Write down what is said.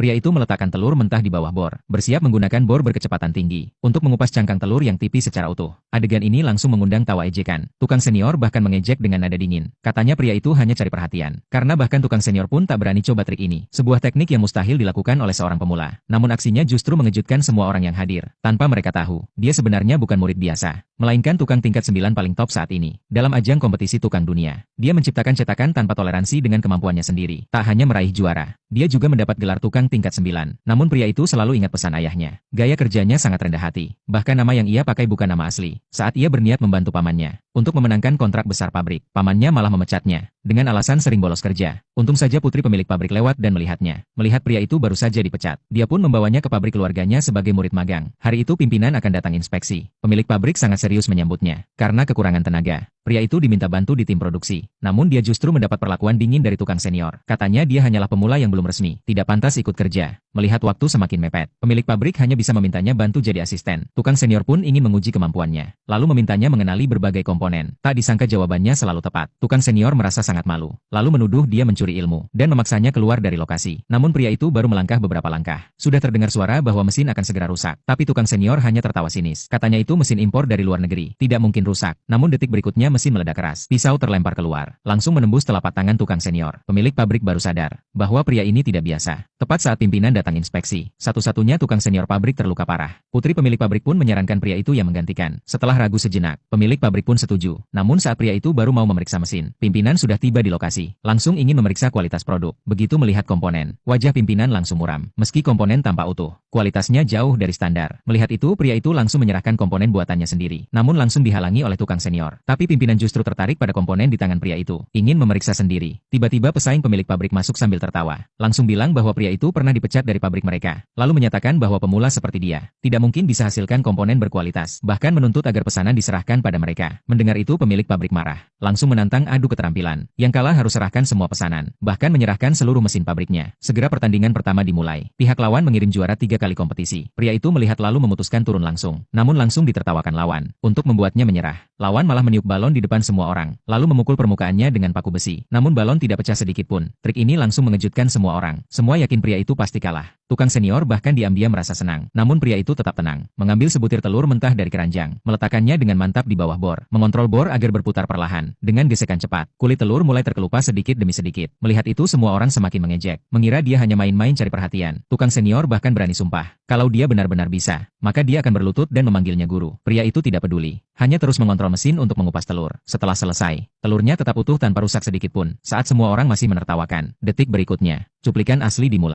Pria itu meletakkan telur mentah di bawah bor, bersiap menggunakan bor berkecepatan tinggi untuk mengupas cangkang telur yang tipis secara utuh. Adegan ini langsung mengundang tawa ejekan. Tukang senior bahkan mengejek dengan nada dingin. Katanya pria itu hanya cari perhatian. Karena bahkan tukang senior pun tak berani coba trik ini. Sebuah teknik yang mustahil dilakukan oleh seorang pemula. Namun aksinya justru mengejutkan semua orang yang hadir. Tanpa mereka tahu, dia sebenarnya bukan murid biasa, melainkan tukang tingkat 9 paling top saat ini. Dalam ajang kompetisi tukang dunia, dia menciptakan cetakan tanpa toleransi dengan kemampuannya sendiri. Tak hanya meraih juara, dia juga mendapat gelar tukang tingkat 9. Namun pria itu selalu ingat pesan ayahnya. Gaya kerjanya sangat rendah hati. Bahkan nama yang ia pakai bukan nama asli. Saat ia berniat membantu pamannya untuk memenangkan kontrak besar pabrik, pamannya malah memecatnya dengan alasan sering bolos kerja. Untung saja putri pemilik pabrik lewat dan melihatnya. Melihat pria itu baru saja dipecat, dia pun membawanya ke pabrik keluarganya sebagai murid magang. Hari itu pimpinan akan datang inspeksi. Pemilik pabrik sangat serius menyambutnya. Karena kekurangan tenaga, pria itu diminta bantu di tim produksi. Namun dia justru mendapat perlakuan dingin dari tukang senior. Katanya dia hanyalah pemula yang belum resmi, tidak pantas ikut kerja. Melihat waktu semakin mepet, pemilik pabrik hanya bisa memintanya bantu jadi asisten. Tukang senior pun ingin menguji kemampuannya, lalu memintanya mengenali berbagai komponen. Tak disangka jawabannya selalu tepat. Tukang senior merasa sangat malu, lalu menuduh dia mencuri ilmu, dan memaksanya keluar dari lokasi. Namun pria itu baru melangkah beberapa langkah. Sudah terdengar suara bahwa mesin akan segera rusak. Tapi tukang senior hanya tertawa sinis. Katanya itu mesin impor dari luar negeri, tidak mungkin rusak. Namun detik berikutnya mesin meledak keras. Pisau terlempar keluar, langsung menembus telapak tangan tukang senior. Pemilik pabrik baru sadar bahwa pria ini tidak biasa. Tepat saat pimpinan datang inspeksi, satu-satunya tukang senior pabrik terluka parah. Putri pemilik pabrik pun menyarankan pria itu yang menggantikan. Setelah ragu sejenak, pemilik pabrik pun setuju. Namun saat pria itu baru mau memeriksa mesin, pimpinan sudah tiba di lokasi. Langsung ingin memeriksa kualitas produk. Begitu melihat komponen, wajah pimpinan langsung muram. Meski komponen tampak utuh, kualitasnya jauh dari standar. Melihat itu, pria itu langsung menyerahkan komponen buatannya sendiri. Namun langsung dihalangi oleh tukang senior. Tapi pimpinan justru tertarik pada komponen di tangan pria itu, ingin memeriksa sendiri. Tiba-tiba pesaing pemilik pabrik masuk sambil tertawa. Langsung bilang bahwa pria itu pernah dipecat dari pabrik mereka. Lalu menyatakan bahwa pemula seperti dia tidak mungkin bisa hasilkan komponen berkualitas. Bahkan menuntut agar pesanan diserahkan pada mereka. Mendengar itu pemilik pabrik marah. Langsung menantang adu keterampilan. Yang kalah harus serahkan semua pesanan. Bahkan menyerahkan seluruh mesin pabriknya. Segera pertandingan pertama dimulai. Pihak lawan mengirim juara 3 kali kompetisi. Pria itu melihat lalu memutuskan turun langsung. Namun langsung ditertawakan lawan. Untuk membuatnya menyerah, lawan malah meniup balon di depan semua orang. Lalu memukul permukaannya dengan paku besi. Namun balon tidak pecah sedikit pun. Trik ini langsung mengejutkan semua orang. Semua yakin pria itu pasti kalah. Tukang senior bahkan diam-diam merasa senang. Namun pria itu tetap tenang. Mengambil sebutir telur mentah dari keranjang. Meletakkannya dengan mantap di bawah bor. Mengontrol bor agar berputar perlahan. Dengan gesekan cepat, kulit telur mulai terkelupas sedikit demi sedikit. Melihat itu semua orang semakin mengejek. Mengira dia hanya main-main cari perhatian. Tukang senior bahkan berani sumpah. Kalau dia benar-benar bisa, maka dia akan berlutut dan memanggilnya guru. Pria itu tidak peduli. Hanya terus mengontrol mesin untuk mengupas telur. Setelah selesai, telurnya tetap utuh tanpa rusak sedikit pun. Saat semua orang masih menertawakan, detik berikutnya, cuplikan asli dimulai.